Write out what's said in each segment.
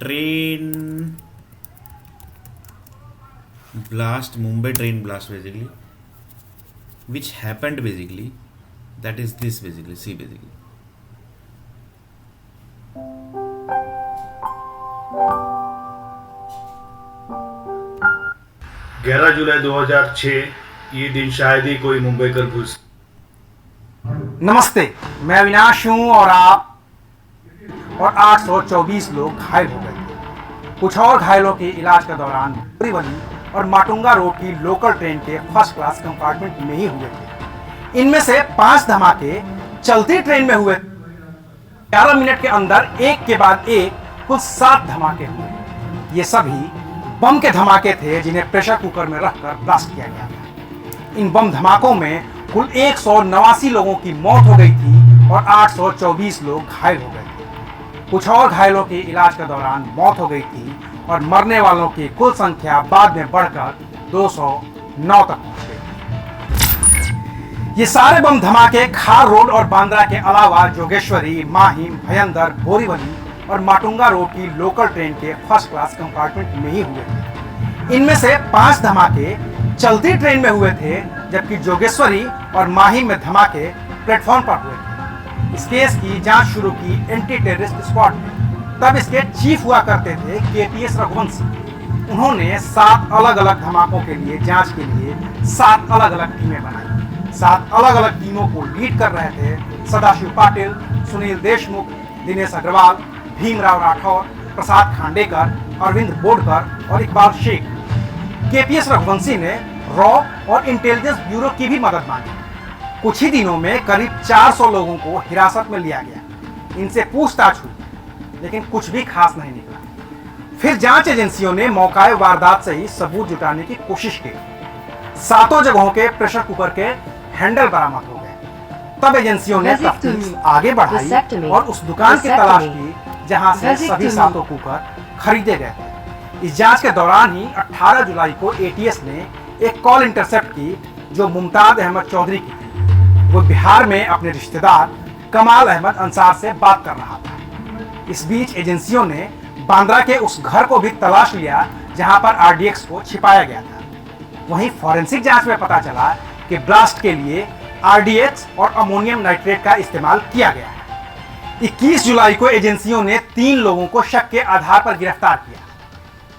train blast, Mumbai train blast basically, which happened basically, that is this basically, see basically. 11 जुलाई 2006 ये दिन शायद ही कोई मुंबईकर भूल। नमस्ते, मैं अविनाश हूं और 824 लोग घायल हो गए थे। कुछ और घायलों के इलाज के दौरान बोरीवली और माटुंगा रोड की लोकल ट्रेन के फर्स्ट क्लास कंपार्टमेंट में ही हुए थे। इनमें से 5 धमाके चलती ट्रेन में हुए। 11 मिनट के अंदर एक के बाद एक कुल 7 धमाके हुए। ये सभी बम के धमाके थे जिन्हें प्रेशर कुकर में रखकर ब्लास्ट किया गया था। इन बम धमाकों में कुल 189 लोगों की मौत हो गई थी और 824 लोग घायल हो गए थे। कुछ और घायलों के इलाज के दौरान मौत हो गई थी और मरने वालों की कुल संख्या बाद में बढ़कर 209 तक पहुंच गई। ये सारे बम धमाके खार रोड और बांद्रा के अलावा जोगेश्वरी, माहिम, भयंदर, बोरीवली और माटुंगा रोड की लोकल ट्रेन के फर्स्ट क्लास कंपार्टमेंट में ही हुए थे। इनमें से 5 धमाके चलती ट्रेन में हुए थे, जबकि जोगेश्वरी और माहिम में धमाके प्लेटफॉर्म पर हुए थे। इस केस की जांच शुरू की एंटी टेररिस्ट स्क्वाड ने। तब इसके चीफ हुआ करते थे केपीएस रघुवंशी। उन्होंने 7 अलग अलग धमाकों के लिए जांच के लिए 7 अलग अलग टीमें बनाई। 7 अलग अलग टीमों को लीड कर रहे थे सदाशिव पाटिल, सुनील देशमुख, दिनेश अग्रवाल, भीमराव राठौर, प्रसाद खांडेकर, अरविंद बोडकर और इकबाल शेख। केपीएस रघुवंशी ने रॉ और इंटेलिजेंस ब्यूरो की भी मदद मांगी। कुछ ही दिनों में करीब 400 लोगों को हिरासत में लिया गया। इनसे पूछताछ हुई, लेकिन कुछ भी खास नहीं निकला। फिर जांच एजेंसियों ने मौकाए वारदात से ही सबूत जुटाने की कोशिश की। 7 जगहों के प्रेशर कुकर के हैंडल बरामद हो गए। तब एजेंसियों ने तफ्तीश आगे बढ़ाई और उस दुकान की तलाश की जहां से सभी 7 कुकर खरीदे गए थे। इस जांच के दौरान ही 18 जुलाई को एटीएस ने एक कॉल इंटरसेप्ट की जो मुमताज अहमद चौधरी की थी। वो बिहार में अपने रिश्तेदार कमाल अहमद अंसार से बात कर रहा था। इस बीच एजेंसियों ने बांद्रा के उस घर को भी तलाश लिया जहां पर आरडीएक्स को छिपाया गया था। वहीं फॉरेंसिक जांच में पता चला कि ब्लास्ट के लिए आरडीएक्स और अमोनियम नाइट्रेट का इस्तेमाल किया गया है। 21 जुलाई को एजेंसियों ने 3 लोगों को शक के आधार पर गिरफ्तार किया।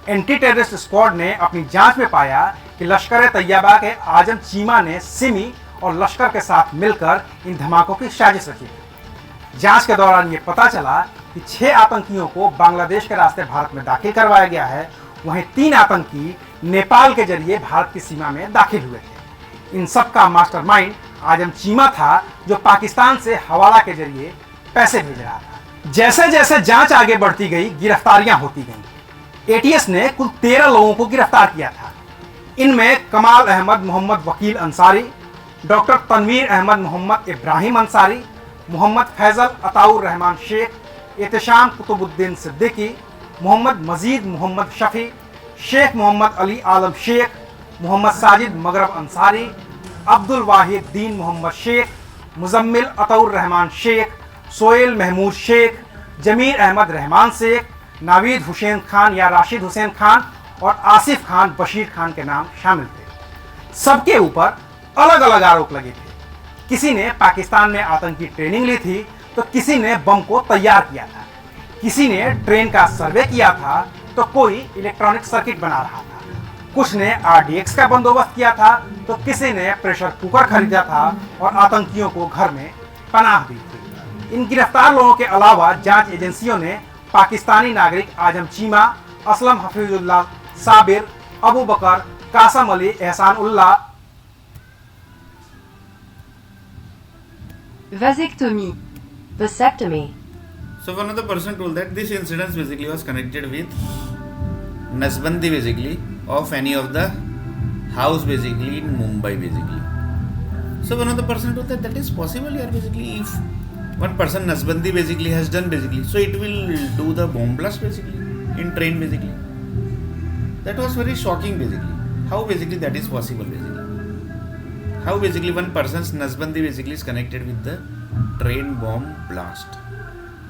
एंटी टेररिस्ट स्क्वाड ने अपनी जांच में पाया कि लश्कर तैयबा के आजम चीमा ने सिमी और लश्कर के साथ मिलकर इन धमाकों की साजिश रची थी। जांच के दौरान ये पता चला कि 6 आतंकियों को बांग्लादेश के रास्ते भारत में दाखिल करवाया गया है। वहीं 3 आतंकी नेपाल के जरिए भारत की सीमा में दाखिल हुए थे। इन सब का मास्टरमाइंड आजम चीमा था, जो पाकिस्तान से हवाला के जरिए पैसे भेज रहा था। जैसे जैसे जांच आगे बढ़ती गई, गिरफ्तारियां होती गईं। एटीएस ने कुल 13 लोगों को गिरफ्तार किया था। इनमें कमाल अहमद मोहम्मद वकील अंसारी, डॉक्टर तनवीर अहमद मोहम्मद इब्राहिम अंसारी, मोहम्मद फैजल अताउर रहमान शेख, एहतशाम कुतुबुद्दीन सिद्दीकी, मोहम्मद मजीद मोहम्मद शफी, शेख मोहम्मद अली आलम शेख, मोहम्मद साजिद मगरब अंसारी, अब्दुल वाहिद दीन मोहम्मद शेख, मुजम्मिल अताउर रहमान शेख, सोहेल महमूद शेख, जमीर अहमद रहमान शेख, नावीद हुसैन खान या राशिद हुसैन खान और आसिफ खान बशीर खान के नाम शामिल थे। सबके ऊपर अलग अलग आरोप लगे थे। किसी ने पाकिस्तान में आतंकी ट्रेनिंग ली थी, तो किसी ने बम को तैयार किया था, किसी ने ट्रेन का सर्वे किया था, तो कोई इलेक्ट्रॉनिक सर्किट बना रहा था, कुछ ने आरडीएक्स का बंदोबस्त किया था, तो किसी ने प्रेशर कुकर खरीदा था और आतंकियों को घर में पनाह दी थी। इन गिरफ्तार लोगों के अलावा जांच एजेंसियों ने पाकिस्तानी नागरिक आजम चीमा, असलम हफीजुल्लाह, साबिर, अबू बकर, कासम अली, एहसान Ullah. Vasectomy. Vasectomy. So one of the person told that this incident basically was connected with Nasbandi basically of any of the house basically in Mumbai basically. So one of the person told that is possible here basically if one person Nasbandi basically has done basically, so it will do the bomb blast basically in train basically. That was very shocking basically. How basically that is possible basically? How basically one person's Nasbandi basically is connected with the train bomb blast?